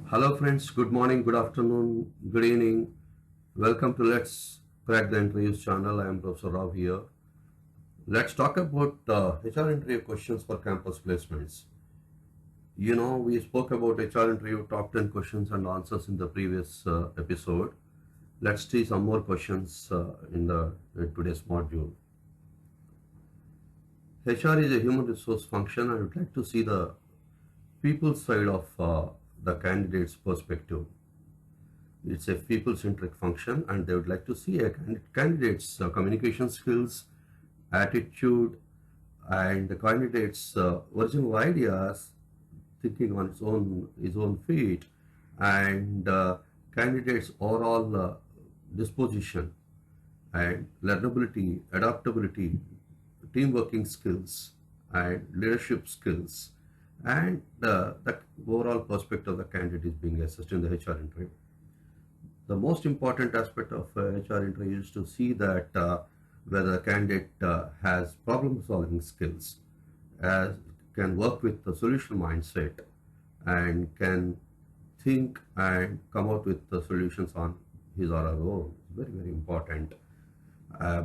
Hello friends, good morning, good afternoon, good evening. Welcome to Let's Crack the Interviews channel. I am Professor Rao here. Let's talk about HR interview questions for campus placements. We spoke about HR interview top 10 questions and answers in the previous episode. Let's see some more questions in today's module. HR is a human resource function. I would like to see the people side of the candidate's perspective. It's a people-centric function, and they would like to see a candidate's communication skills, attitude, and the candidate's original ideas, thinking on his own feet, and candidate's overall disposition and learnability, adaptability, team working skills, and leadership skills, and the overall perspective of the candidate is being assessed in the HR interview. The most important aspect of HR interview is to see that whether the candidate has problem solving skills, can work with the solution mindset, and can think and come out with the solutions on his or her own. It's very, very important.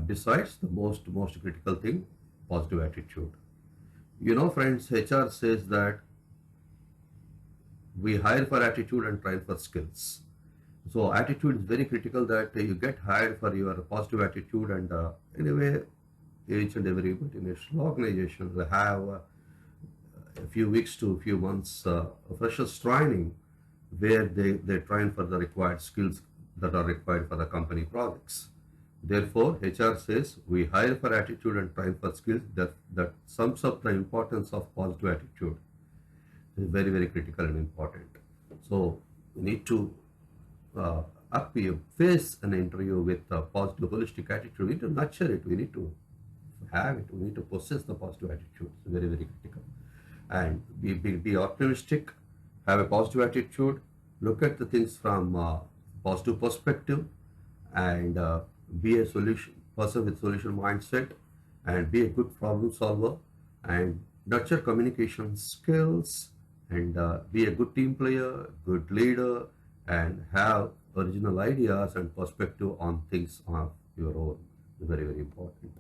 Besides, the most critical thing, positive attitude. Friends, HR says that we hire for attitude and train for skills. So attitude is very critical, that you get hired for your positive attitude, and anyway, each and every multinational organization will have a few weeks to a few months freshers training, where they train for the required skills that are required for the company projects. Therefore, HR says we hire for attitude and train for skills. That sums up the importance of positive attitude. It is very, very critical and important. So we need to face an interview with a positive, holistic attitude. We need to nurture it. We need to have it. We need to possess the positive attitude. It's very, very critical. And be optimistic, have a positive attitude, look at the things from positive perspective, and be a person with solution mindset, and be a good problem solver, and nurture communication skills, and be a good team player, good leader, and have original ideas and perspective on things of your own. Very, very important.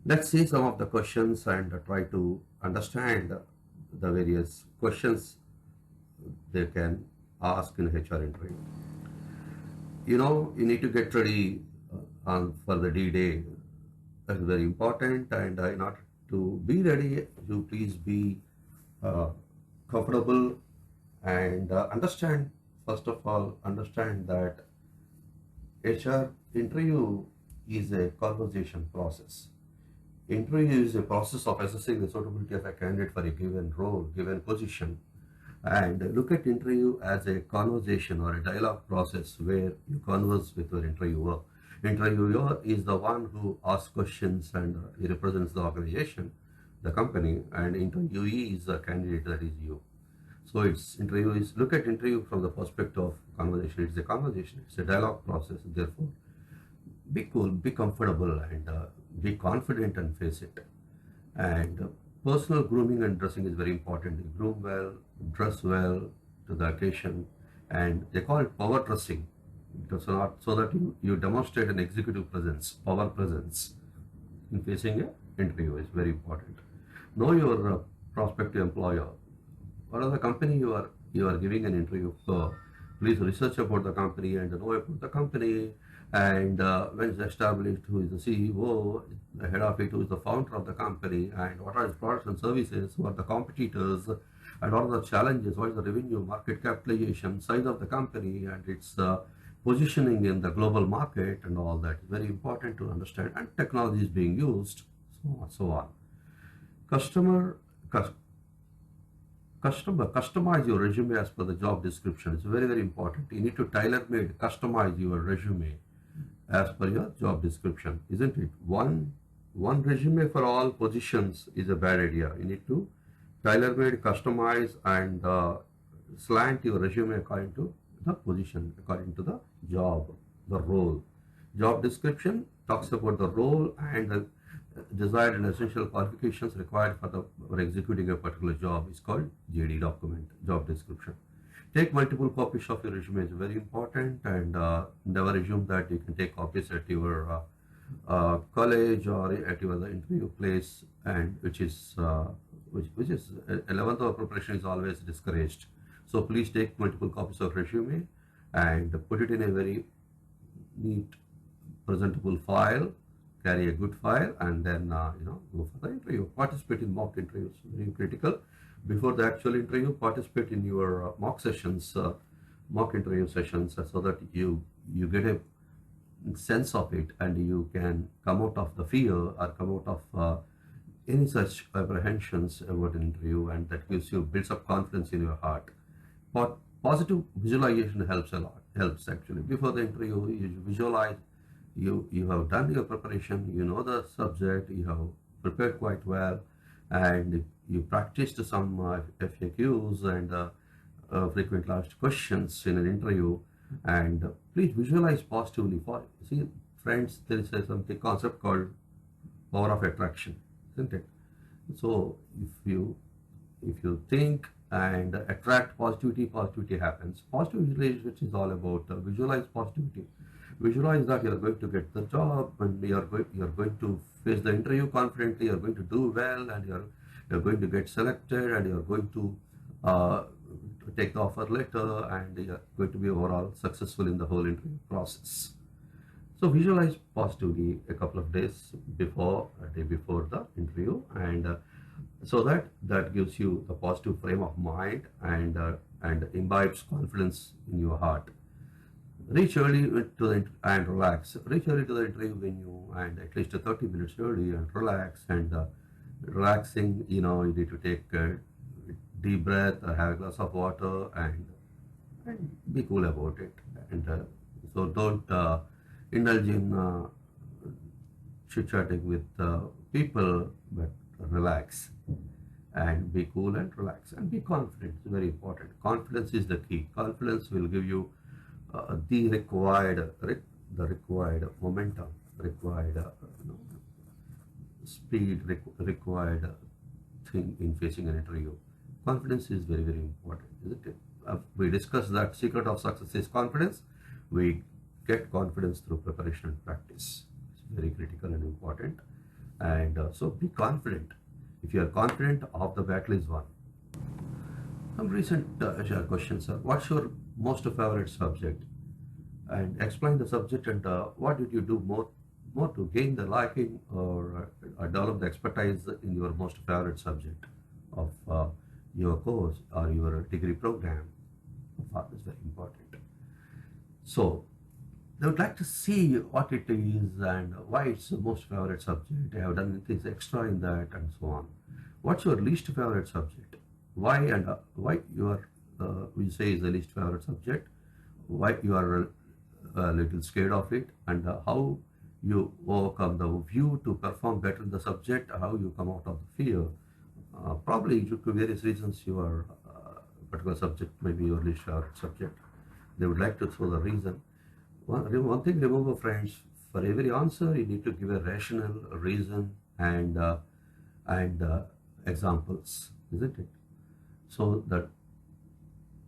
Let's see some of the questions and try to understand the various questions they can ask in HR interview. You need to get ready for the D-Day. That's very important, and in order to be ready, you please be comfortable, and understand, first of all, understand that HR interview is a conversation process. Interview is a process of assessing the suitability of a candidate for a given role, given position, and look at interview as a conversation or a dialogue process where you converse with your interviewer. Interviewer is the one who asks questions, and he represents the organization, the company, and interviewee is the candidate, that is you. So look at interview from the perspective of conversation. It's a conversation, it's a dialogue process. Therefore, be cool, be comfortable, and be confident and face it. And personal grooming and dressing is very important. You groom well, dress well to the occasion, and they call it power dressing. So that you demonstrate an executive presence, power presence in facing an interview is very important. Know your prospective employer. What are the company you are giving an interview for? Please research about the company and know about the company, and when it's established, who is the CEO, the head of it, who is the founder of the company, and what are its products and services, who are the competitors, and what are the challenges, what is the revenue, market capitalization, size of the company, and its positioning in the global market, and all that is very important to understand, and technology is being used, so on. Customize your resume as per the job description. It's very, very important. You need to tailor-made customize your resume as per your job description, isn't it? One resume for all positions is a bad idea. You need to tailor-made, customize, and slant your resume according to the position, according to the job, the role. Job description talks about the role and the desired and essential qualifications required for executing a particular job is called JD document, job description. Take multiple copies of your resume is very important, and never assume that you can take copies at your college or at your other interview place, and which is 11th hour preparation is always discouraged. So please take multiple copies of resume and put it in a very neat, presentable file. Carry a good file, and then go for the interview. Participate in mock interviews, very critical. Before the actual interview, participate in your mock interview sessions, so that you get a sense of it, and you can come out of the fear or come out of any such apprehensions about an interview, and that builds up confidence in your heart. But positive visualization helps a lot. Helps actually. Before the interview, you visualize. You have done your preparation. You know the subject. You have prepared quite well, and you practiced some FAQs and frequently asked questions in an interview. And please visualize positively. For see, friends, there is something concept called power of attraction, isn't it? So if you think and attract positivity, positivity happens. Positive visualization is all about visualize positivity. Visualize that you are going to get the job, and you are going to face the interview confidently. You are going to do well, and you're going to get selected, and you are going to take the offer letter, and you are going to be overall successful in the whole interview process. So visualize positively a couple of days before, a day before the interview, and so that gives you the positive frame of mind, and imbibes confidence in your heart. Reach early to the and relax. Reach early to the interview venue, and at least 30 minutes early, and relax. And relaxing, you need to take a deep breath, have a glass of water, and be cool about it. And so don't indulge in chit chatting with people, but relax and be cool and relax and be confident. It's very important. Confidence is the key. Confidence will give you the required momentum, required speed, required thing in facing an interview. Confidence is very, very important, isn't it? We discussed that secret of success is confidence. We get confidence through preparation and practice. It's very critical and important. And so be confident. If you are confident, half the battle is won. Some recent questions are: what's your most favorite subject? And explain the subject, and what did you do more to gain the liking, or develop the expertise in your most favorite subject of your course or your degree program. That's very important. So they would like to see what it is and why it's the most favorite subject. I have done things extra in that, and so on. What's your least favorite subject? Why, and why you are we say is the least favorite subject? Why you are a little scared of it, and how you overcome the view to perform better in the subject, how you come out of the fear. Probably due to various reasons, your particular subject may be your least favorite subject. They would like to throw the reason. One thing, remember, friends, for every answer you need to give a rational reason and examples, isn't it? So the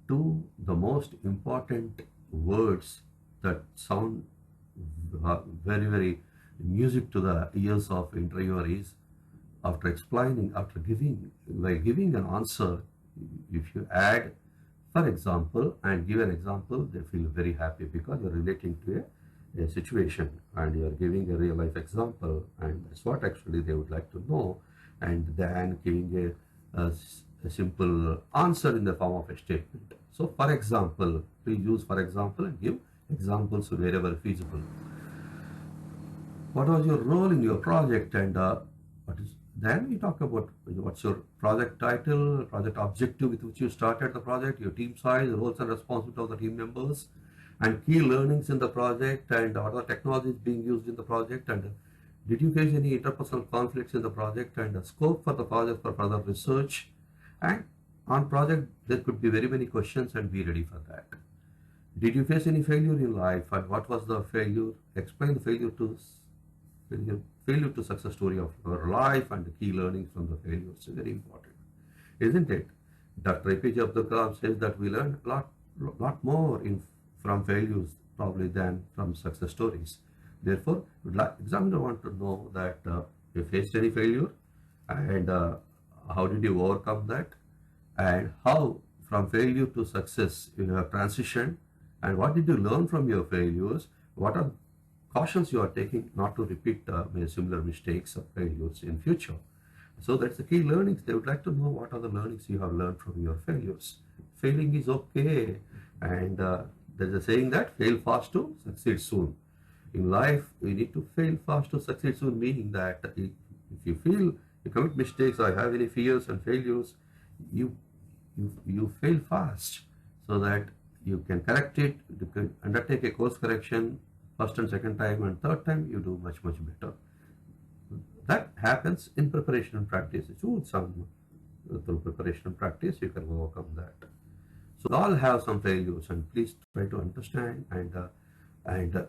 the most important words that sound very, very music to the ears of interviewer is, after explaining, by giving an answer, if you add, for example, and give an example, they feel very happy because you're relating to a situation, and you're giving a real life example, and that's what actually they would like to know, and then giving a simple answer in the form of a statement. So, for example, please use for example and give examples wherever feasible. What was your role in your project, and then we talk about what's your project title, project objective with which you started the project, your team size, roles and responsibilities of the team members, and key learnings in the project, and what are the technologies being used in the project, and did you face any interpersonal conflicts in the project, and the scope for the project for further research. And on project, there could be very many questions, and be ready for that. Did you face any failure in life, and what was the failure? Explain the failure to success story of your life and the key learnings from the failures. It's very important, isn't it? Dr. APJ Abdul Kalam says that we learn lot more from failures probably than from success stories. Therefore, examiner want to know that you faced any failure and how did you overcome that and how from failure to success you have transitioned and what did you learn from your failures, what are cautions you are taking not to repeat similar mistakes or failures in future. So that's the key learnings. They would like to know what are the learnings you have learned from your failures. Failing is okay, and there's a saying that fail fast to succeed soon. In life, we need to fail fast to succeed soon, meaning that if you feel you commit mistakes or have any fears and failures, you you fail fast so that you can correct it. You can undertake a course correction first and second time, and third time you do much better. That happens in preparation and practice. Through through preparation and practice, you can overcome that. So we all have some failures, and please try to understand and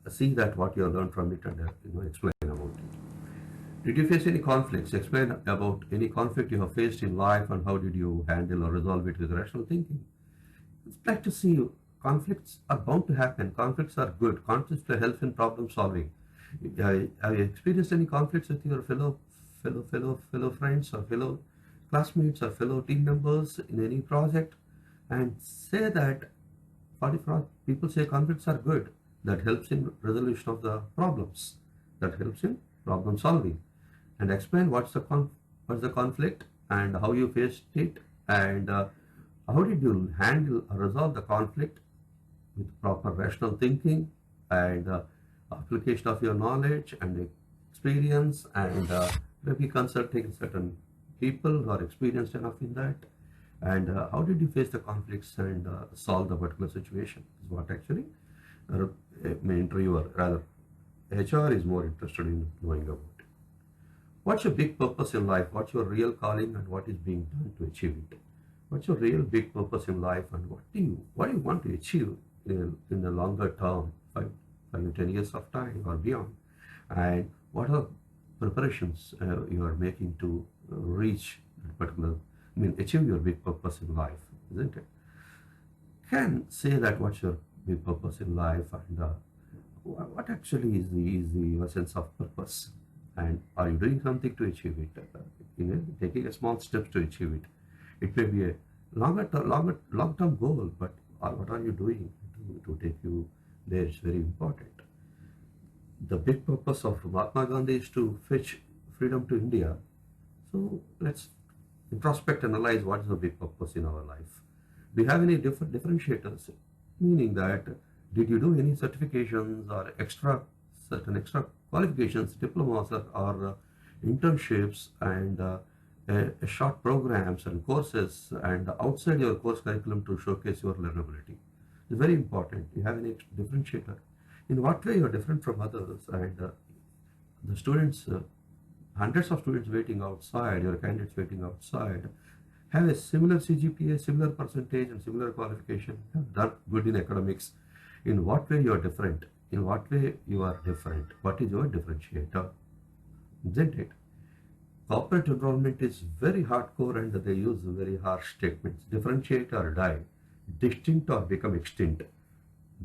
see that what you have learned from it and explain about it. Did you face any conflicts? Explain about any conflict you have faced in life and how did you handle or resolve it with rational thinking. It's like to see conflicts are bound to happen. Conflicts are good. Conflicts will help in problem solving. Have you experienced any conflicts with your fellow friends or fellow classmates or fellow team members in any project? And say that 40 people say conflicts are good. That helps in resolution of the problems. That helps in problem solving. And explain what's the conflict and how you faced it and how did you handle or resolve the conflict with proper rational thinking and application of your knowledge and experience and maybe consulting certain people who are experienced enough in that and how did you face the conflicts and solve the particular situation is what actually interviewer rather HR is more interested in knowing about. What's your big purpose in life? What's your real calling and what is being done to achieve it? What's your real big purpose in life and what do you want to achieve in the longer term, 5 to 10 years of time or beyond? And what are preparations you are making to reach that particular, achieve your big purpose in life, isn't it? Can say that what's your big purpose in life and what actually is your sense of purpose and are you doing something to achieve it? Taking a small steps to achieve it. It may be a long-term goal, but what are you doing to take you there is very important. The big purpose of Mahatma Gandhi is to fetch freedom to India. So let's introspect, analyze what is the big purpose in our life. Do you have any different differentiators? Meaning that did you do any certifications or certain extra qualifications, diplomas or internships and short programs and courses and outside your course curriculum to showcase your learnability? It's very important. You have any differentiator. In what way you are different from others and the students, hundreds of students waiting outside, your candidates waiting outside, have a similar CGPA, similar percentage and similar qualification, have done good in academics. In what way you are different? In what way you are different? What is your differentiator? Isn't it? Corporate enrollment is very hardcore and they use very harsh statements. Differentiate or die. Distinct or become extinct.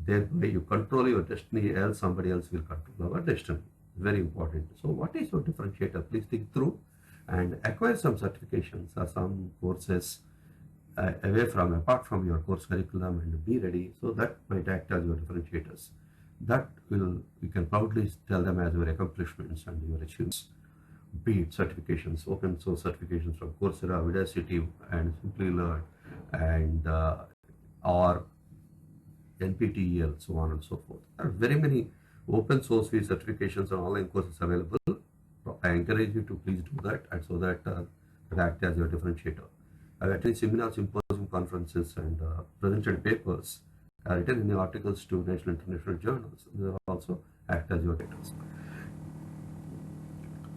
Thereby you control your destiny, else somebody else will control our destiny. Very important. So what is your differentiator? Please think through and acquire some certifications or some courses apart from your course curriculum and be ready. So that might act as your differentiators. That will, you can proudly tell them as your accomplishments and your achievements. Be it certifications, open source certifications from Coursera, Udacity, and Simply Learn, and or NPTEL, so on and so forth. There are very many open source free certifications and online courses available. I encourage you to please do that, and so that it act as your differentiator. I've attended seminars, symposium, conferences, and presented papers. I've written in the articles to national international journals. They also act as your daters.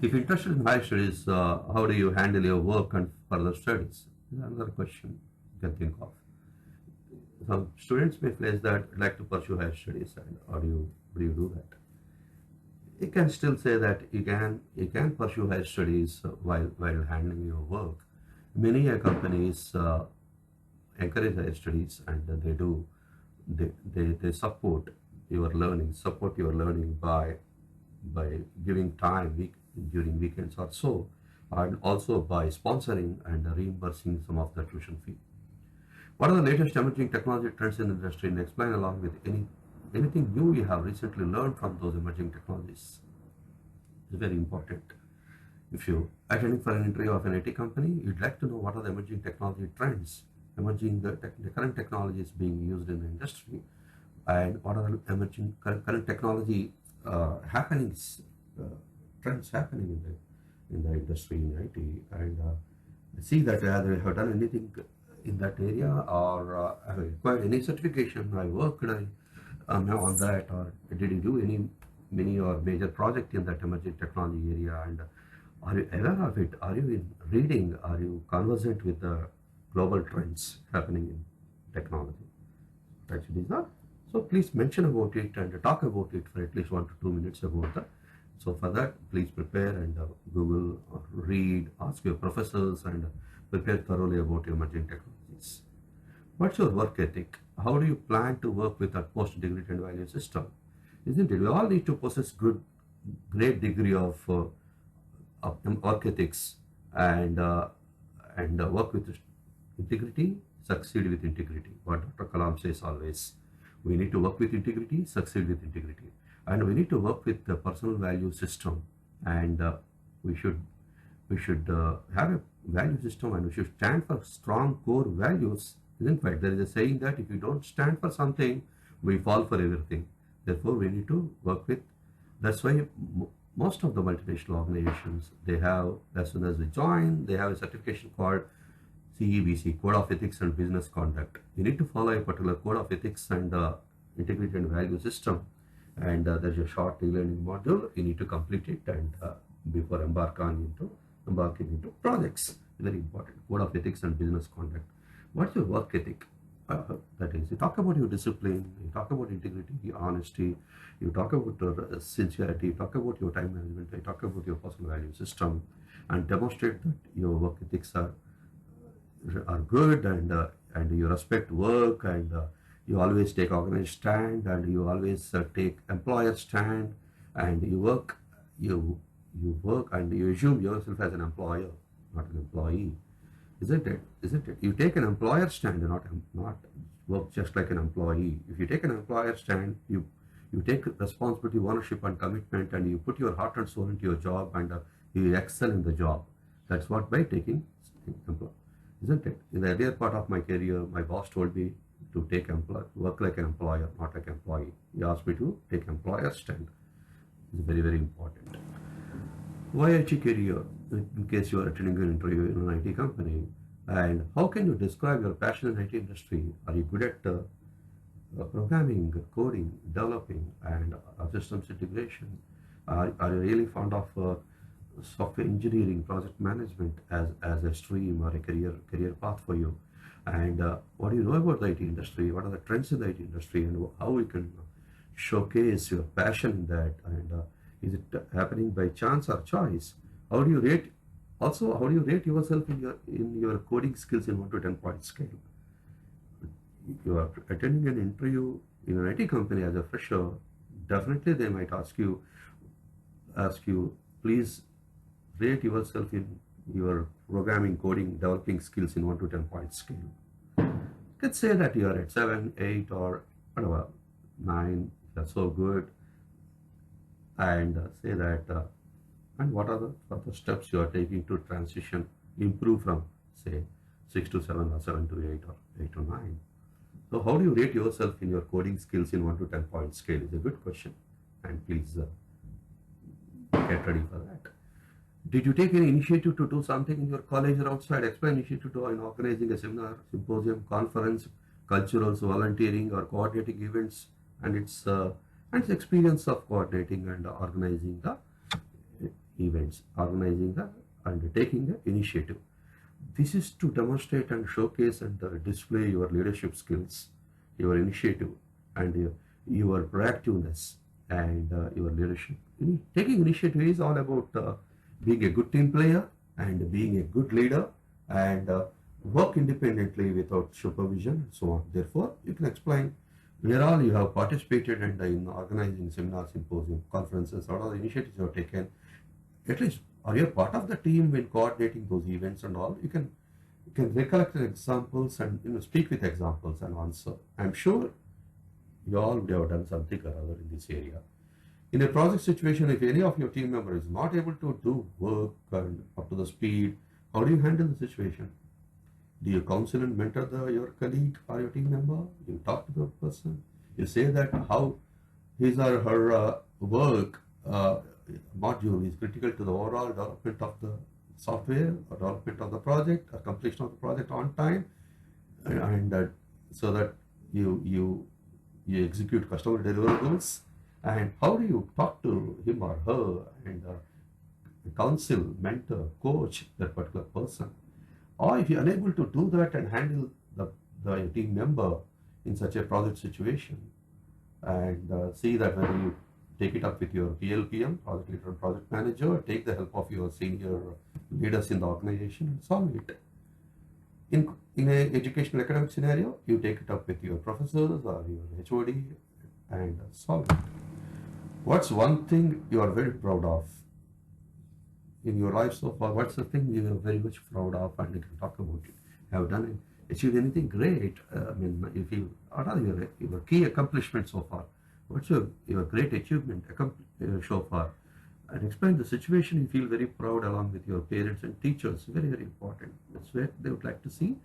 If interested in higher studies, how do you handle your work and further studies? Is another question you can think of. Some students may face that like to pursue higher studies, and how do you do that? You can still say that you can pursue higher studies while handling your work, Many companies encourage higher studies, and they do they support your learning by giving time during weekends or so, and also by sponsoring and reimbursing some of the tuition fee. What are the latest emerging technology trends in the industry, and explain along with anything new you have recently learned from those emerging technologies? It's very important. If you attending for an interview of an IT company, you'd like to know what are the emerging technology trends, the current technologies being used in the industry, and what are the emerging current technology happenings, uh, trends happening in the industry in IT, and see that whether you have done anything in that area, or have you acquired any certification, I worked on that, or did you do any mini or major project in that emerging technology area, and are you aware of it? Are you in reading? Are you conversant with the global trends happening in technology? Actually, these are. So please mention about it and talk about it for at least 1 to 2 minutes about that. So for that, please prepare and Google or read, ask your professors, and prepare thoroughly about emerging technologies. What's your work ethic? How do you plan to work with utmost integrity and value system? Isn't it? We all need to possess great degree of work ethics, and work with integrity, succeed with integrity. What Dr. Kalam says always. We need to work with integrity, succeed with integrity, and we need to work with the personal value system. And we should have a value system, and we should stand for strong core values. In fact, there is a saying that if you don't stand for something, we fall for everything. Therefore, we need to work with. That's why most of the multinational organizations, they have, as soon as we join, they have a certification called CEBC, Code of Ethics and Business Conduct. You need to follow a particular code of ethics and integrity and value system. And there's a short e-learning module. You need to complete it, and before embarking into projects. Very important. Code of Ethics and Business Conduct. What's your work ethic? That is, you talk about your discipline, you talk about integrity, honesty, you talk about your sincerity, you talk about your time management, you talk about your personal value system, and demonstrate that your work ethics are good, and you respect work, and you always take organized stand, and you always take employer stand, and you work and you assume yourself as an employer, not an employee. Isn't it? Isn't it? You take an employer stand and not work just like an employee. If you take an employer stand, you take responsibility, ownership, and commitment, and you put your heart and soul into your job, and you excel in the job. That's what by taking employer. Isn't it? In the earlier part of my career, my boss told me to work like an employer, not like an employee. He asked me to take employer stand. It's very, very important. Why IT career? In case you are attending an interview in an IT company, and how can you describe your passion in IT industry? Are you good at programming, coding, developing, and systems integration? Are you really fond of software engineering, project management as a stream or a career path for you? And what do you know about the IT industry? What are the trends in the IT industry, and how we can showcase your passion in that? And is it happening by chance or choice? How do you rate? Also, how do you rate yourself in your coding skills in 1 to 10 point scale? You are attending an interview in an IT company as a fresher. Definitely, they might ask you, please rate yourself in your programming, coding, developing skills in 1 to 10 point scale. You can say that you are at 7, 8, or whatever, 9. That's so good, and say that. And what are the further steps you are taking to transition, improve from, say, 6 to 7, or 7 to 8, or 8 to 9? So how do you rate yourself in your coding skills in 1 to 10 point scale is a good question. And please get ready for that. Did you take any initiative to do something in your college or outside? Explain initiative to in organizing a seminar, symposium, conference, culturals, volunteering, or coordinating events, and its experience of coordinating and organizing the events, and taking the initiative. This is to demonstrate and showcase and display your leadership skills, your initiative, and your proactiveness, and your leadership. Taking initiative is all about being a good team player and being a good leader, and work independently without supervision and so on. Therefore, you can explain where all you have participated and in organizing seminars, symposium, conferences, what are the initiatives you have taken. At least, are you a part of the team when coordinating those events and all? You can recollect the examples and speak with examples and answer. I'm sure you all would have done something or other in this area. In a project situation, if any of your team member is not able to do work and up to the speed, how do you handle the situation? Do you counsel and mentor your colleague or your team member? You talk to the person. You say that how his or her work module is critical to the overall development of the software or development of the project or completion of the project on time, and so that you execute customer deliverables. And how do you talk to him or her and counsel, mentor, coach that particular person? Or if you're unable to do that and handle the team member in such a project situation, and see that whether you take it up with your PLPM, project leader and project manager, take the help of your senior leaders in the organization and solve it. In an educational academic scenario, you take it up with your professors or your HOD and solve it. What's one thing you are very proud of in your life so far? What's the thing you are very much proud of and you can talk about it? Have done it, achieved anything great? You feel, what are your key accomplishments so far? What's your great achievement so far? And explain the situation you feel very proud along with your parents and teachers. Very, very important. That's where they would like to see.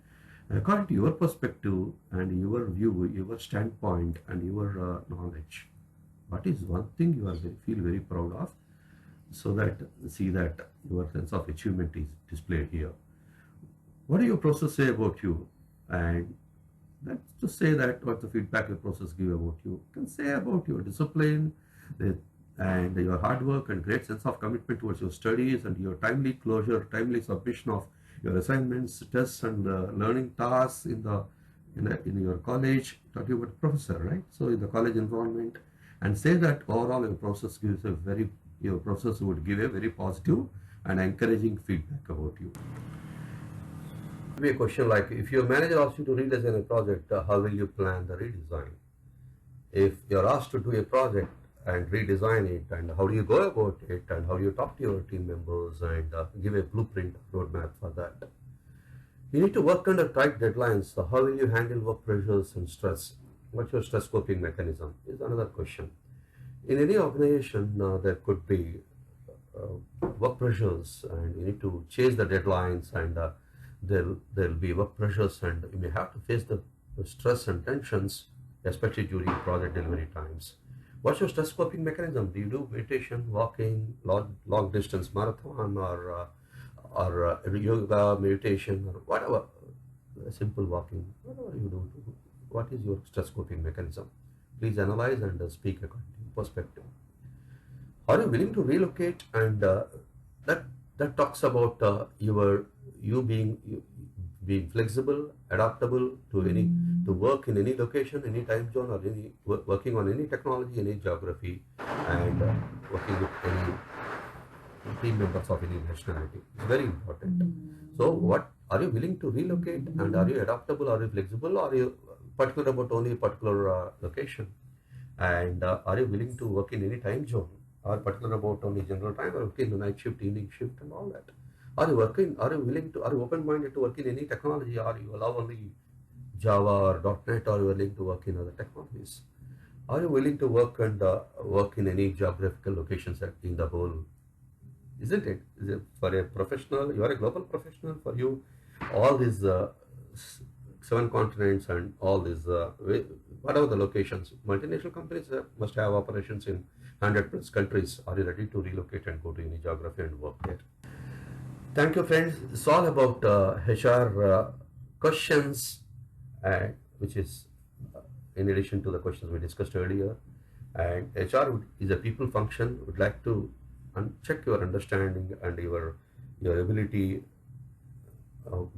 According to your perspective and your view, your standpoint and your knowledge, what is one thing you feel very proud of, so that see that your sense of achievement is displayed here. What do your process say about you? And that's to say that what the feedback your process give about you. You can say about your discipline and your hard work and great sense of commitment towards your studies and your timely closure, timely submission of your assignments, tests and learning tasks in your college. Talking about professor, right? So in the college environment, and say that overall your process would give a very positive and encouraging feedback about you. Be a question like, if your manager asks you to redesign a project, how will you plan the redesign? If you're asked to do a project and redesign it, and how do you go about it, and how do you talk to your team members and give a blueprint roadmap for that? You need to work under tight deadlines. So how will you handle work pressures and stress? What's your stress coping mechanism is another question. In any organization, there could be work pressures, and you need to chase the deadlines, and there'll be work pressures, and you may have to face the stress and tensions, especially during project delivery times. What's your stress coping mechanism? Do you do meditation, walking, long distance marathon, or yoga, meditation, or whatever, simple walking, whatever you do? What is your stress coping mechanism? Please analyze and speak according to your perspective. Are you willing to relocate? And that talks about you being flexible, adaptable to work in any location, any time zone, or working on any technology, any geography, and working with any team members of any nationality. It's very important. So, what are you willing to relocate, and are you adaptable? Are you flexible? Or are you particular about only a particular location? And are you willing to work in any time zone? Are particular about only general time, or working the night shift, evening shift, and all that? Are you open-minded to work in any technology? Are you allow only Java or .NET, or are you willing to work in other technologies? Are you willing to work in any geographical locations in the whole? Isn't it? Is it for a professional? You are a global professional. For you, all these 7 continents and all these whatever the locations, multinational companies must have operations in 100+ countries. Are you ready to relocate and go to any geography and work there? Thank you, friends. It's all about HR questions, which is in addition to the questions we discussed earlier. And HR is a people function. Would like to check your understanding and your ability,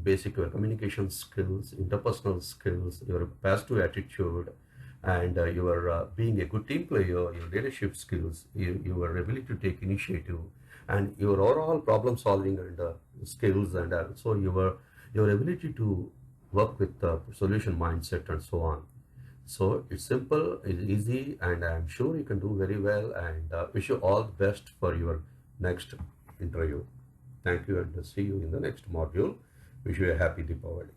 basic your communication skills, interpersonal skills, your positive attitude, and your being a good team player, your leadership skills, your ability to take initiative, and your overall problem solving and skills, and also your your ability to work with the solution mindset and so on. So it's simple, it's easy, and I'm sure you can do very well. And wish you all the best for your next interview. Thank you, and see you in the next module. Wish you a happy Deepavali.